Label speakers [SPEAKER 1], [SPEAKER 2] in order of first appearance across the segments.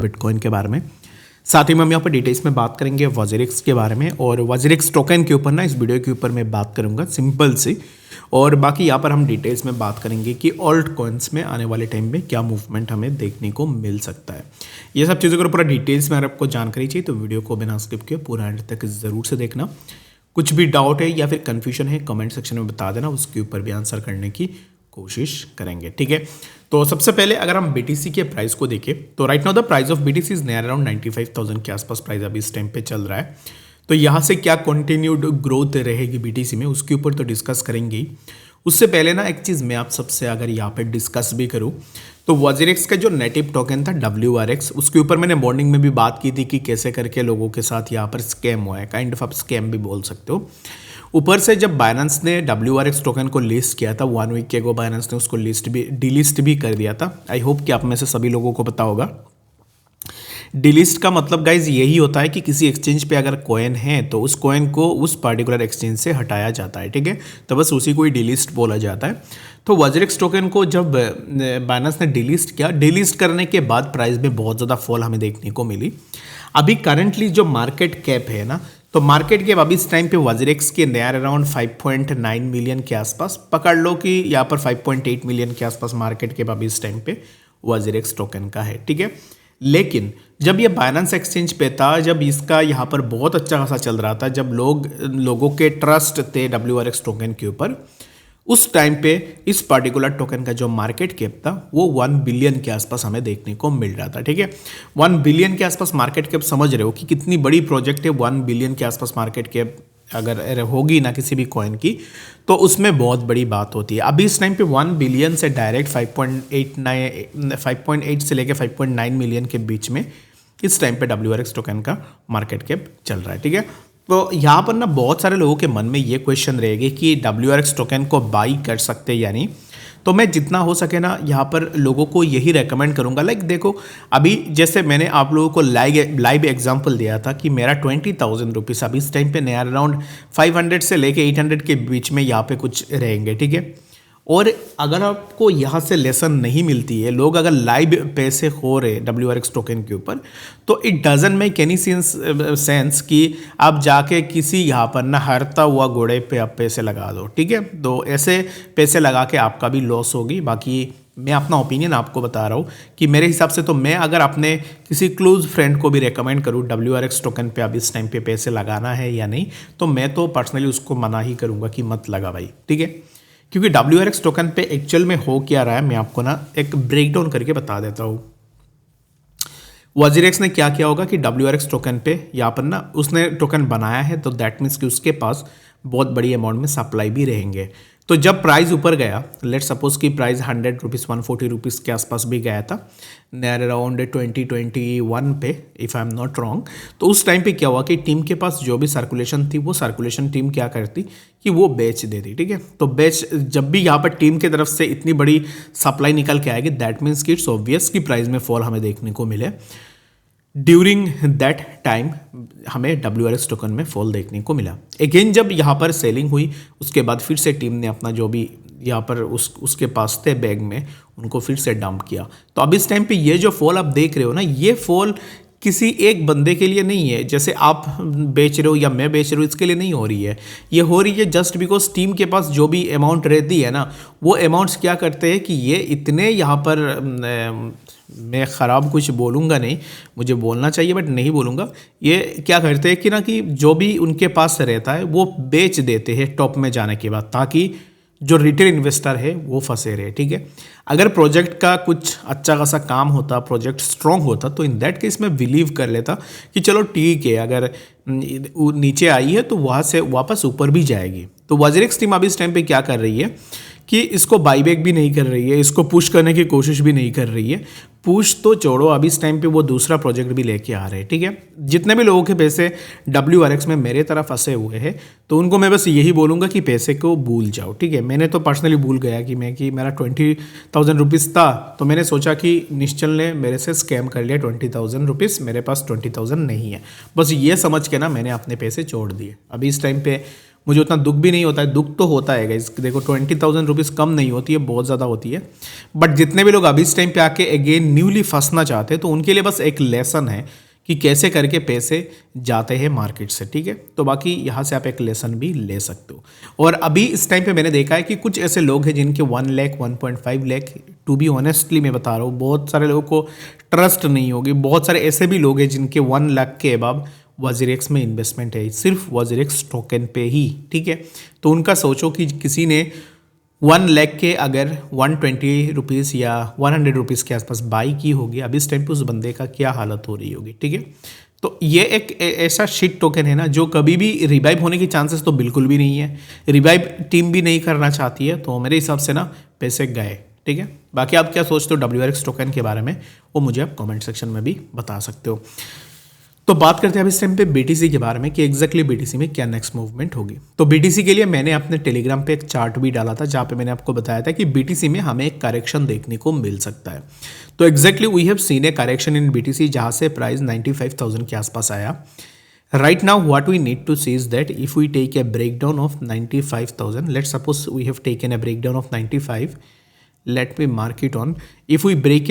[SPEAKER 1] Bitcoin के बारे में। साथ ही में हम यहाँ पर डिटेल्स में बात करेंगे वज़ीरिक्स के बारे में, और वज़ीरिक्स टोकन के ऊपर ना इस वीडियो के ऊपर मैं बात करूँगा सिंपल सी। और बाकी यहाँ पर हम डिटेल्स में बात करेंगे कि ऑल्ट कॉइन्स में आने वाले टाइम में क्या मूवमेंट हमें देखने को मिल सकता है। ये सब चीज़ों को पूरा डिटेल्स में अगर आपको जानकारी चाहिए तो वीडियो को बिना स्किप किए पूरा एंड तक ज़रूर से देखना। कुछ भी डाउट है या फिर कन्फ्यूजन है कमेंट सेक्शन में बता देना, उसके ऊपर भी आंसर करने की कोशिश करेंगे, ठीक है। तो सबसे पहले अगर हम BTC के प्राइस को देखें तो right now the price of BTC is near around 95,000 के आसपास प्राइस अभी इस टाइम पे चल रहा है। तो यहाँ से क्या कंटिन्यूड ग्रोथ रहेगी BTC में, उसके ऊपर तो डिस्कस करेंगे ही। उससे पहले ना एक चीज़ मैं आप सबसे अगर यहाँ पे डिस्कस भी करूँ तो वज़ीरिक्स का जो नेटिव टोकन था WRX, उसके ऊपर मैंने मॉर्निंग में भी बात की थी कि कैसे करके लोगों के साथ यहाँ पर स्कैम हुआ है, काइंड ऑफ आप स्कैम भी बोल सकते हो। ऊपर से जब बाइनेंस ने WRX टोकन को लिस्ट किया था 1 वीक के अगो, बाइनेंस ने उसको डिलिस्ट भी कर दिया था। आई होप कि आप में से सभी लोगों को पता होगा। डिलिस्ट का मतलब गाइज यही होता है कि किसी एक्सचेंज पे अगर कॉइन है तो उस कॉइन को उस पर्टिकुलर एक्सचेंज से हटाया जाता है, ठीक है। तो बस उसी को ही डिलिस्ट बोला जाता है। तो वज़ीरिक्स टोकन को जब बाइनेंस ने डिलिस्ट किया, डिलिस्ट करने के बाद प्राइस में बहुत ज़्यादा फॉल हमें देखने को मिली। अभी करंटली जो मार्केट कैप है ना, तो मार्केट कैप अभी इस टाइम पे वज़ीरिक्स के नियर अराउंड 5.9 मिलियन के आसपास पकड़ लो कि यहाँ पर 5.8 मिलियन के आसपास मार्केट कैप अभी इस टाइम पे वज़ीरिक्स टोकन का है, ठीक है। लेकिन जब ये बाइनेंस एक्सचेंज पे था, जब इसका यहाँ पर बहुत अच्छा खासा चल रहा था, जब लोगों के ट्रस्ट थे WRX टोकन के ऊपर, उस टाइम पे इस पर्टिकुलर टोकन का जो मार्केट कैप था वो 1 बिलियन के आसपास हमें देखने को मिल रहा था, ठीक है। 1 बिलियन के आसपास मार्केट कैप, समझ रहे हो कि कितनी बड़ी प्रोजेक्ट है। 1 बिलियन के आसपास मार्केट कैप अगर होगी ना किसी भी कॉइन की तो उसमें बहुत बड़ी बात होती है। अभी इस टाइम पे 1 बिलियन से डायरेक्ट 5.8 से लेकर 5.9 मिलियन के बीच में इस टाइम पे WRX टोकन का मार्केट कैप चल रहा है, ठीक है। तो यहाँ पर ना बहुत सारे लोगों के मन में ये क्वेश्चन रहेगी कि WRX टोकन को बाई कर सकते या नहीं। तो मैं जितना हो सके ना यहाँ पर लोगों को यही रेकमेंड करूँगा। लाइक देखो, अभी जैसे मैंने आप लोगों को लाइव एग्जांपल दिया था कि मेरा 20,000 रुपीज़ अभी इस टाइम पे नियर अराउंड 500 से लेके 800 के बीच में यहाँ पे कुछ रहेंगे, ठीक है। और अगर आपको यहाँ से लेसन नहीं मिलती है, लोग अगर लाइव पैसे खो रहे WRX टोकन के ऊपर, तो it doesn't make any sense कि आप जाके किसी यहाँ पर ना हारता हुआ घोड़े पे आप पैसे लगा दो, ठीक है। तो ऐसे पैसे लगा के आपका भी लॉस होगी। बाकी मैं अपना ओपिनियन आपको बता रहा हूँ कि मेरे हिसाब से तो मैं अगर अपने किसी क्लोज फ्रेंड को भी रेकमेंड करूँ WRX टोकन पे अब इस टाइम पे पैसे लगाना है या नहीं, तो मैं तो पर्सनली उसको मना ही करूँगा कि मत लगा भाई, ठीक है। क्योंकि WRX टोकन पे एक्चुअल में हो क्या रहा है मैं आपको ना एक ब्रेकडाउन करके बता देता हूँ। वज़ीरिक्स ने क्या किया होगा कि WRX टोकन पे यहाँ पर ना उसने टोकन बनाया है, तो दैट मीन्स कि उसके पास बहुत बड़ी अमाउंट में सप्लाई भी रहेंगे। तो जब प्राइस ऊपर गया, लेट सपोज कि प्राइस 100 रुपीज़ 140 रुपीज़ के आसपास भी गया था नियर अराउंड 2021 पे, if I am not wrong. तो उस टाइम पे क्या हुआ कि टीम के पास जो भी सर्कुलेशन थी वो सर्कुलेशन टीम क्या करती कि वो बेच देती, ठीक है। तो जब भी यहाँ पर टीम की तरफ से इतनी बड़ी सप्लाई निकल के आएगी, दैट मीन्स कि इट्स ऑब्वियस कि प्राइस में फॉल हमें देखने को मिले। ड्यूरिंग दैट टाइम हमें WRX टोकन में फॉल देखने को मिला। अगेन जब यहाँ पर सेलिंग हुई, उसके बाद फिर से टीम ने अपना जो भी यहाँ पर उसके पास थे बैग में, उनको फिर से डंप किया। तो अब इस टाइम पे ये जो फॉल आप देख रहे हो ना, ये फॉल किसी एक बंदे के लिए नहीं है, जैसे आप बेच रहे हो या मैं बेच रहा हूँ, इसके लिए नहीं हो रही है। ये हो रही है जस्ट बिकॉज टीम के पास जो भी अमाउंट रहती है ना, वो अमाउंट्स क्या करते हैं कि ये इतने यहाँ पर मैं ख़राब कुछ बोलूँगा नहीं, मुझे बोलना चाहिए बट नहीं बोलूँगा। ये क्या करते हैं कि ना कि जो भी उनके पास रहता है वो बेच देते हैं टॉप में जाने के बाद, ताकि जो रिटेल इन्वेस्टर है वो फंसे रहे, ठीक है। अगर प्रोजेक्ट का कुछ अच्छा खासा काम होता, प्रोजेक्ट स्ट्रॉन्ग होता, तो इन दैट केस मैं बिलीव कर लेता कि चलो ठीक है, अगर नीचे आई है तो वहाँ से वापस ऊपर भी जाएगी। तो वज़ीरिक्स टीम अभी इस टाइम पे क्या कर रही है कि इसको बाईबैक भी नहीं कर रही है, इसको पुश करने की कोशिश भी नहीं कर रही है। पुश तो छोड़ो, अभी इस टाइम पे वो दूसरा प्रोजेक्ट भी लेके आ रहे हैं, ठीक है। जितने भी लोगों के पैसे WRX में मेरे तरफ फंसे हुए हैं, तो उनको मैं बस यही बोलूँगा कि पैसे को भूल जाओ, ठीक है। मैंने तो पर्सनली भूल गया कि मेरा 20,000 रुपीज़ था, तो मैंने सोचा कि निश्चल ने मेरे से स्कैम कर लिया 20,000 रुपीज़, मेरे पास 20,000 नहीं है। बस ये समझ के ना मैंने अपने पैसे छोड़ दिए। अभी इस टाइम पे मुझे उतना दुख भी नहीं होता है। दुख तो होता है गाइस, देखो 20,000 रुपीज़ कम नहीं होती है, बहुत ज़्यादा होती है। बट जितने भी लोग अभी इस टाइम पे आके अगेन न्यूली फंसना चाहते हैं तो उनके लिए बस एक लेसन है कि कैसे करके पैसे जाते हैं मार्केट से, ठीक है। तो बाकी यहाँ से आप एक लेसन भी ले सकते हो। और अभी इस टाइम पे मैंने देखा है कि कुछ ऐसे लोग हैं जिनके 1 lakh 1.5 lakh, to be honestly मैं बता रहा हूँ, बहुत सारे लोगों को ट्रस्ट नहीं होगी। बहुत सारे ऐसे भी लोग हैं जिनके 1 लाख के अबाव वजीरेक्स में इन्वेस्टमेंट है, सिर्फ वजीरेक्स टोकन पे ही, ठीक है। तो उनका सोचो कि किसी ने 1 लाख के अगर 120 रुपीज़ या 100 रुपीज़ के आसपास बाई की होगी, अब इस टाइम पे उस बंदे का क्या हालत हो रही होगी, ठीक है। तो ये एक ऐसा शिट टोकन है ना जो कभी भी रिवाइव होने की चांसेस तो बिल्कुल भी नहीं है, रिवाइव टीम भी नहीं करना चाहती है। तो मेरे हिसाब से ना पैसे गए, ठीक है। बाकी आप क्या सोचते हो WRX टोकन के बारे में, वो मुझे आप कमेंट सेक्शन में भी बता सकते हो। तो बात करते हैं अब इस टाइम पे BTC के बारे में कि एग्जैक्टली BTC में क्या नेक्स्ट मूवमेंट होगी। तो BTC के लिए मैंने अपने टेलीग्राम पे एक चार्ट भी डाला था जहाँ पे मैंने आपको बताया था कि BTC में हमें एक करेक्शन देखने को मिल सकता है। तो exactly we have seen a correction in BTC जहाँ से प्राइस 95,000 के आसपास आया। Right now what we need to see is that if we take a breakdown of 95,000, let's suppose we have taken a breakdown of 95, let me mark it on. If we break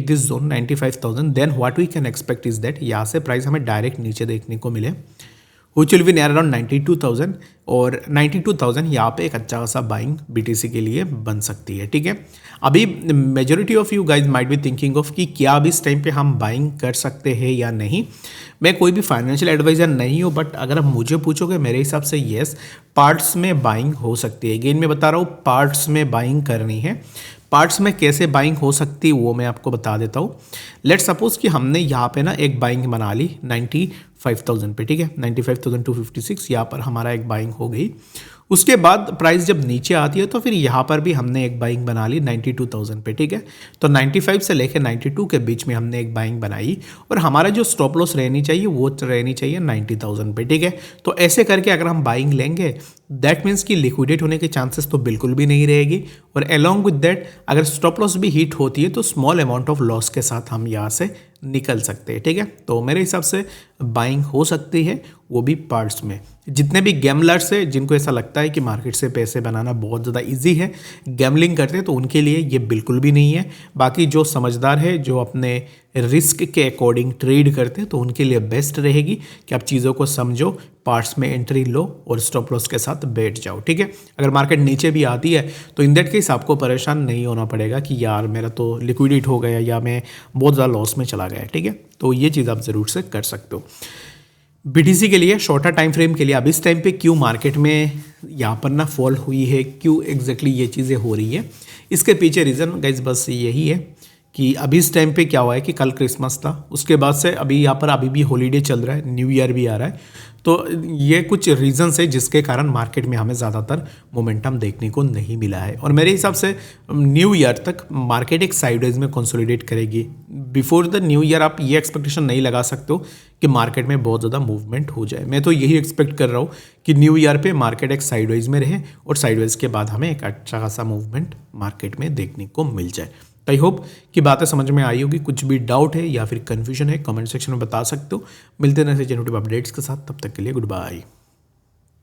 [SPEAKER 1] this zone 95,000, then what we can expect is that यहाँ से price हमें direct नीचे देखने को मिले, which will be near around 92,000, और 92,000 यहाँ पे एक अच्छा खासा बाइंग BTC के लिए बन सकती है, ठीक है। अभी majority of you guys might be thinking of कि क्या अभी इस टाइम पे हम बाइंग कर सकते हैं या नहीं। मैं कोई भी फाइनेंशियल एडवाइज़र नहीं हूँ, बट अगर आप मुझे पूछोगे मेरे हिसाब से येस, पार्ट्स में बाइंग हो सकती है। अगेन मैं बता रहा हूँ, पार्ट्स में बाइंग करनी है। पार्ट्स में कैसे बाइंग हो सकती है वो मैं आपको बता देता हूँ। लेट्स सपोज कि हमने यहाँ पे ना एक बाइंग बना ली 95,000 पे, ठीक है, 95,256 यहाँ पर हमारा एक बाइंग हो गई। उसके बाद प्राइस जब नीचे आती है तो फिर यहाँ पर भी हमने एक बाइंग बना ली 92,000 पे, ठीक है। तो 95 से लेकर 92 के बीच में हमने एक बाइंग बनाई और हमारा जो स्टॉप लॉस रहनी चाहिए वो रहनी चाहिए 90,000 पे, ठीक है। तो ऐसे करके अगर हम बाइंग लेंगे दैट मीन्स कि लिक्विडेट होने के चांसेस तो बिल्कुल भी नहीं रहेगी, और अलॉन्ग विद दैट अगर स्टॉप लॉस भी हिट होती है तो स्मॉल अमाउंट ऑफ लॉस के साथ हम यहाँ से निकल सकते हैं, ठीक है। तो मेरे हिसाब से बाइंग हो सकती है, वो भी पार्ट्स में। जितने भी गैमलर्स हैं जिनको ऐसा लगता है कि मार्केट से पैसे बनाना बहुत ज़्यादा इजी है, गैमलिंग करते हैं, तो उनके लिए ये बिल्कुल भी नहीं है। बाकी जो समझदार है, जो अपने रिस्क के अकॉर्डिंग ट्रेड करते हैं, तो उनके लिए बेस्ट रहेगी कि आप चीज़ों को समझो, पार्ट्स में एंट्री लो और स्टॉप लॉस के साथ बैठ जाओ, ठीक है। अगर मार्केट नीचे भी आती है तो इन दैट केस आपको परेशान नहीं होना पड़ेगा कि यार मेरा तो लिक्विडेट हो गया या मैं बहुत ज़्यादा लॉस में चला गया, ठीक है। तो ये चीज़ आप ज़रूर से कर सकते हो। BTC के लिए शॉर्टर टाइम फ्रेम के लिए अब इस टाइम पे क्यों मार्केट में यहाँ पर ना फॉल हुई है, क्यों एग्जैक्टली ये चीज़ें हो रही है, इसके पीछे रीज़न गाइस बस यही है कि अभी इस टाइम पे क्या हुआ है कि कल क्रिसमस था, उसके बाद से अभी यहाँ पर अभी भी हॉलीडे चल रहा है, न्यू ईयर भी आ रहा है। तो ये कुछ रीजंस है जिसके कारण मार्केट में हमें ज़्यादातर मोमेंटम देखने को नहीं मिला है, और मेरे हिसाब से न्यू ईयर तक मार्केट एक साइडवेज में कंसोलिडेट करेगी। बिफोर द न्यू ईयर आप ये एक्सपेक्टेशन नहीं लगा सकते हो कि मार्केट में बहुत ज़्यादा मूवमेंट हो जाए। मैं तो यही एक्सपेक्ट कर रहा हूँ कि न्यू ईयर पे मार्केट एक साइडवेज में रहे और साइडवेज के बाद हमें एक अच्छा खासा मूवमेंट मार्केट में देखने को मिल जाए। आई होप कि बातें समझ में आई होगी। कुछ भी डाउट है या फिर कन्फ्यूजन है कमेंट सेक्शन में बता सकते हो। मिलते हैं ऐसे जनरेटिव अपडेट्स के साथ, तब तक के लिए गुड बाय।